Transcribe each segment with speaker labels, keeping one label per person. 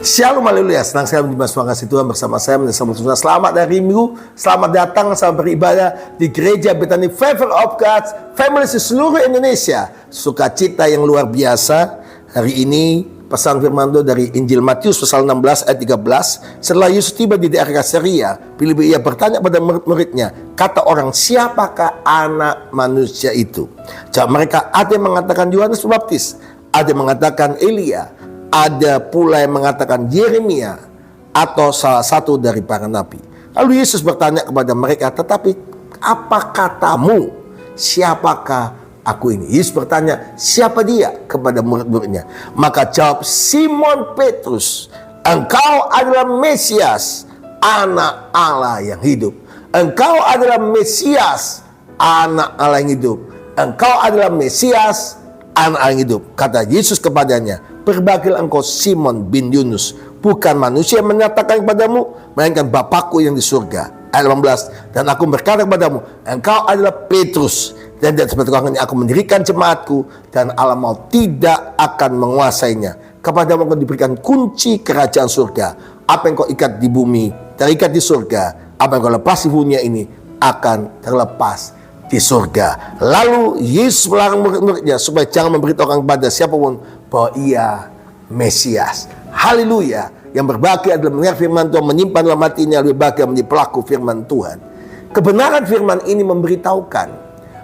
Speaker 1: Shalom, haleluya. Senang sekali menjumpai suara kasih Tuhan bersama saya. Selamat hari Minggu. Selamat datang, selamat beribadah di Gereja Bethany Favor of God Family di seluruh Indonesia. Sukacita yang luar biasa. Hari ini pesan firman Tuhan dari Injil Matius pasal 16 ayat 13. Setelah Yesus tiba di daerah Kaisarea, Filipi ia bertanya pada murid-muridnya, kata orang, siapakah anak manusia itu? Jawab mereka, ada yang mengatakan Yohanes Pembaptis, ada yang mengatakan Elia, ada pula yang mengatakan Yeremia atau salah satu dari para nabi. Lalu Yesus bertanya kepada mereka, tetapi apa katamu? Siapakah aku ini? Yesus bertanya, siapa dia? Kepada murid-muridnya. Maka jawab Simon Petrus, engkau adalah Mesias, anak Allah yang hidup. Engkau adalah Mesias, anak Allah yang hidup. Engkau adalah Mesias, anak Allah yang hidup. Kata Yesus kepadanya, berbahagialah engkau Simon bin Yunus, bukan manusia yang menyatakan kepadamu, melainkan Bapakku yang di surga. Ayat 18, dan aku berkata kepadamu, engkau adalah Petrus, dan di atas batu ini aku mendirikan jemaatku, dan alam maut tidak akan menguasainya. Kepadamu akan diberikan kunci kerajaan surga. Apa yang kau ikat di bumi terikat di surga, apa yang kau lepas di dunia ini akan terlepas di surga. Lalu Yesus melarang murid-muridnya supaya jangan memberitahukan kepada siapapun bahwa ia Mesias. Haleluya. Yang berbahagia adalah mendengar firman Tuhan, menyimpan dalam hatinya, lebih bahagia menjadi pelaku firman Tuhan. Kebenaran firman ini memberitahukan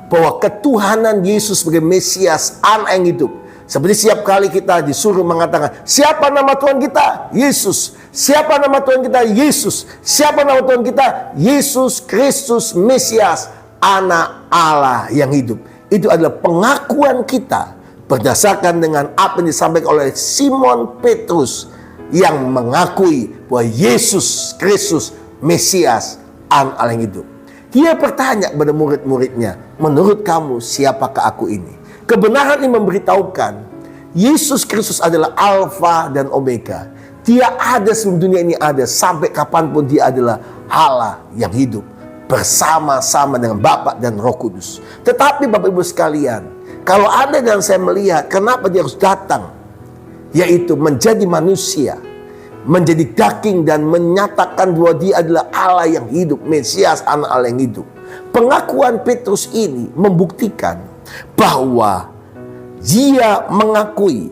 Speaker 1: bahwa ketuhanan Yesus sebagai Mesias, anak yang hidup. Seperti setiap kali kita disuruh mengatakan, siapa nama Tuhan kita? Yesus. Siapa nama Tuhan kita? Yesus. Siapa nama Tuhan kita? Yesus Kristus Mesias, anak Allah yang hidup. Itu adalah pengakuan kita berdasarkan dengan apa yang disampaikan oleh Simon Petrus yang mengakui bahwa Yesus Kristus Mesias, anak Allah yang hidup. Dia bertanya kepada murid-muridnya, menurut kamu siapakah aku ini? Kebenaran ini memberitahukan Yesus Kristus adalah Alfa dan Omega. Dia ada sebelum dunia ini ada, sampai kapanpun dia adalah Allah yang hidup bersama-sama dengan Bapa dan Roh Kudus. Tetapi Bapak Ibu sekalian, kalau Anda dan saya melihat kenapa dia harus datang, yaitu menjadi manusia, menjadi daging dan menyatakan bahwa dia adalah Allah yang hidup, Mesias, anak Allah yang hidup. Pengakuan Petrus ini membuktikan bahwa dia mengakui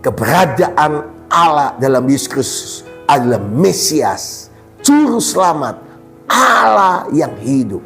Speaker 1: keberadaan Allah dalam Yesus Kristus adalah Mesias, Juru Selamat, Allah yang hidup.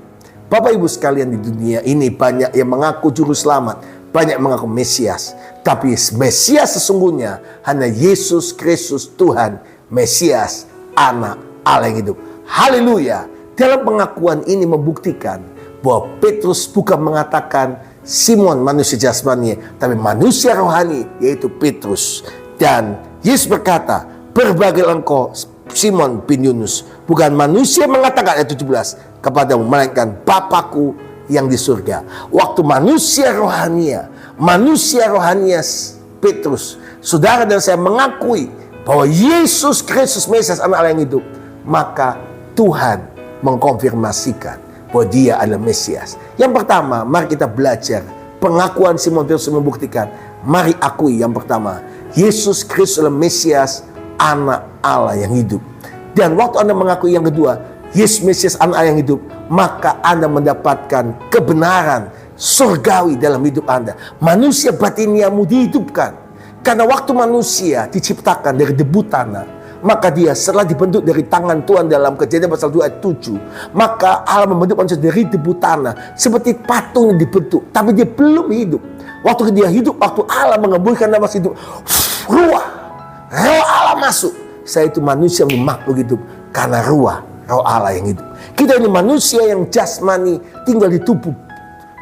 Speaker 1: Bapak Ibu sekalian, di dunia ini banyak yang mengaku Juru Selamat, banyak yang mengaku Mesias. Tapi Mesias sesungguhnya hanya Yesus Kristus Tuhan, Mesias, anak Allah yang hidup. Haleluya. Dalam pengakuan ini membuktikan bahwa Petrus bukan mengatakan Simon manusia jasmani, tapi manusia rohani, yaitu Petrus. Dan Yesus berkata, berbahagialah engkau Simon bin Yunus, bukan manusia mengatakan, ayat 17, kepadamu, melainkan Bapakku yang di surga. Waktu manusia rohania Petrus, saudara dan saya mengakui bahwa Yesus Kristus Mesias, anak Allah yang hidup, maka Tuhan mengkonfirmasikan bahwa dia adalah Mesias. Yang pertama, mari kita belajar pengakuan Simon Petrus membuktikan. Mari akui yang pertama, Yesus Kristus adalah Mesias, anak Allah yang hidup. Dan waktu Anda mengakui yang kedua, Yesus Mesias, anak Allah yang hidup, maka Anda mendapatkan kebenaran surgawi dalam hidup Anda. Manusia batiniamu dihidupkan. Karena waktu manusia diciptakan dari debu tanah, maka dia setelah dibentuk dari tangan Tuhan dalam Kejadian pasal 2 ayat 7, maka Allah membentuk manusia dari debu tanah seperti patung yang dibentuk, tapi dia belum hidup. Waktu dia hidup, waktu Allah mengembulkan nafas hidup, roh Allah masuk. Saya itu manusia yang makhluk hidup karena roh Allah yang hidup. Kita ini manusia yang jasmani, tinggal di tubuh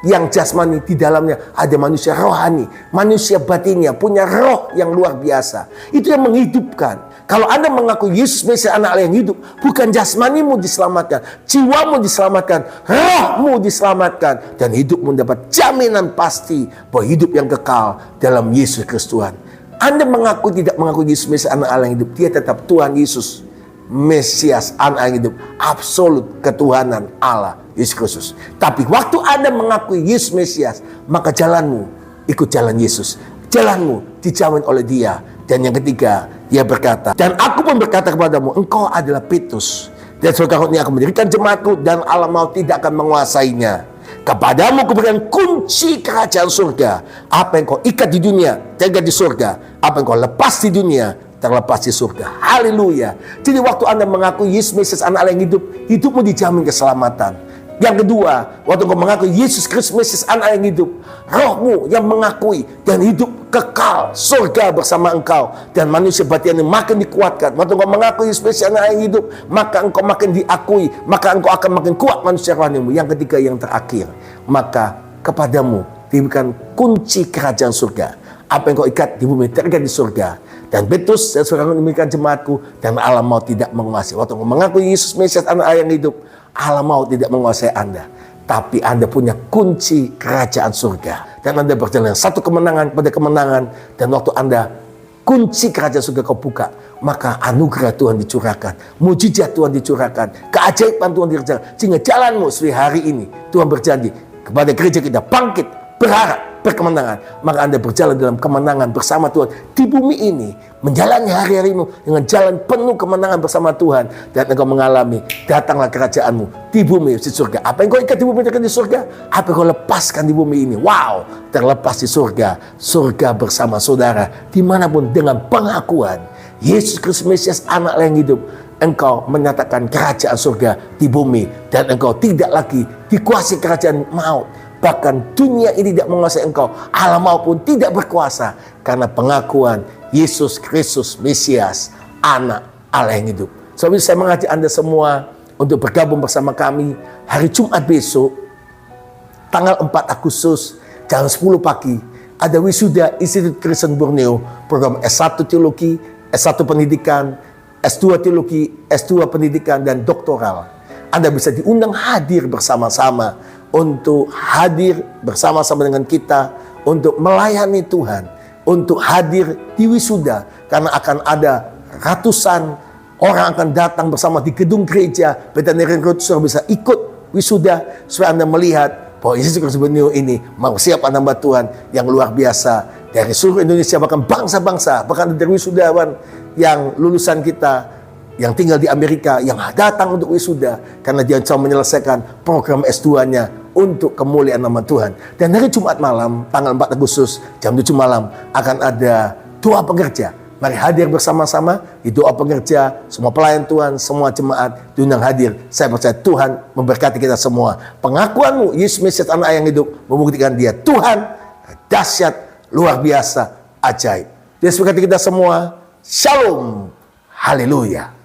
Speaker 1: yang jasmani, di dalamnya ada manusia rohani, manusia batinnya, punya roh yang luar biasa. Itu yang menghidupkan. Kalau Anda mengaku Yesus Mesias, anak Allah yang hidup, bukan jasmanimu diselamatkan, jiwamu diselamatkan, rohmu diselamatkan, dan hidupmu mendapat jaminan pasti bahwa hidup yang kekal dalam Yesus Kristus Tuhan. Anda mengaku tidak mengaku Yesus Mesias, anak Allah yang hidup, dia tetap Tuhan Yesus Mesias, anak Allah yang hidup, absolut ketuhanan Allah Yesus Kristus. Tapi waktu Anda mengakui Yesus Mesias, maka jalanmu ikut jalan Yesus. Jalanmu dijamin oleh dia. Dan yang ketiga, Dia berkata, dan aku pun berkata kepadamu, engkau adalah Petrus, dan surga ini aku mendirikan jemaatku, dan alam maut tidak akan menguasainya. Kepadamu kuberikan kunci kerajaan surga. Apa yang kau ikat di dunia, terikat di surga. Apa yang kau lepas di dunia, terlepas di surga. Haleluya. Jadi waktu Anda mengakui Yesus Mesias anak Allah yang hidup, hidupmu dijamin keselamatan. Yang kedua, waktu kau mengakui Yesus Kristus Mesias anak yang hidup, rohmu yang mengakui dan hidup kekal surga bersama engkau, dan manusia batinnya makin dikuatkan. Waktu kau mengakui Yesus Mesias anak yang hidup, maka engkau makin diakui, maka engkau akan makin kuat manusia rohanimu. Yang ketiga, yang terakhir, maka kepadamu diberikan kunci kerajaan surga. Apa yang kau ikat di bumi terikat di surga. Dan Petrus, dan surga demikian jemaatku, dan alam maut tidak menguasai. Waktu kau mengakui Yesus Mesias anak Allah yang hidup, alam maut tidak menguasai Anda, tapi Anda punya kunci kerajaan surga, dan Anda berjalan satu kemenangan pada kemenangan. Dan waktu Anda kunci kerajaan surga kau buka, maka anugerah Tuhan dicurahkan, mujizat Tuhan dicurahkan, keajaiban Tuhan dicurahkan, sehingga jalanmu seperti hari ini. Tuhan berjanji kepada gereja kita, bangkit, berharap, berkemenangan. Maka Anda berjalan dalam kemenangan bersama Tuhan di bumi ini, menjalani hari-harimu dengan jalan penuh kemenangan bersama Tuhan, dan engkau mengalami datanglah kerajaanmu di bumi di surga. Apa yang kau ikat di bumi terlepas di surga, apa yang kau lepaskan di bumi ini, wow, terlepas di surga. Surga bersama saudara dimanapun, dengan pengakuan Yesus Kristus Mesias anak Allah yang hidup, engkau menyatakan kerajaan surga di bumi, dan engkau tidak lagi dikuasai kerajaan maut. Bahkan dunia ini tidak menguasai engkau, alam maupun tidak berkuasa, karena pengakuan Yesus Kristus Mesias anak Allah yang hidup. Sebab itu saya mengajak Anda semua untuk bergabung bersama kami hari Jumat besok, tanggal 4 Agustus jam 10 pagi. Ada wisuda Institut Kristen Borneo, program S1 Teologi, S1 Pendidikan, S2 Teologi, S2 Pendidikan, dan Doktoral. Anda bisa diundang hadir bersama-sama, untuk hadir bersama-sama dengan kita, untuk melayani Tuhan, untuk hadir di wisuda, karena akan ada ratusan orang akan datang bersama di gedung gereja Bethany Road. Bisa ikut wisuda, supaya Anda melihat bahwa Yesus Kristus ini mau siap hamba Tuhan yang luar biasa dari seluruh Indonesia, bahkan bangsa-bangsa, bahkan dari wisudawan yang lulusan kita yang tinggal di Amerika, yang datang untuk wisuda, karena dia coba menyelesaikan program S2-nya untuk kemuliaan nama Tuhan. Dan hari Jumat malam, tanggal 4 Agustus, jam 7 malam, akan ada doa pengerja. Mari hadir bersama-sama di doa pengerja. Semua pelayan Tuhan, semua jemaat diundang hadir. Saya percaya Tuhan memberkati kita semua. Pengakuanmu, Yesus Mesias anak yang hidup, membuktikan dia Tuhan, dahsyat, luar biasa, ajaib. Dia memberkati kita semua. Shalom. Haleluya.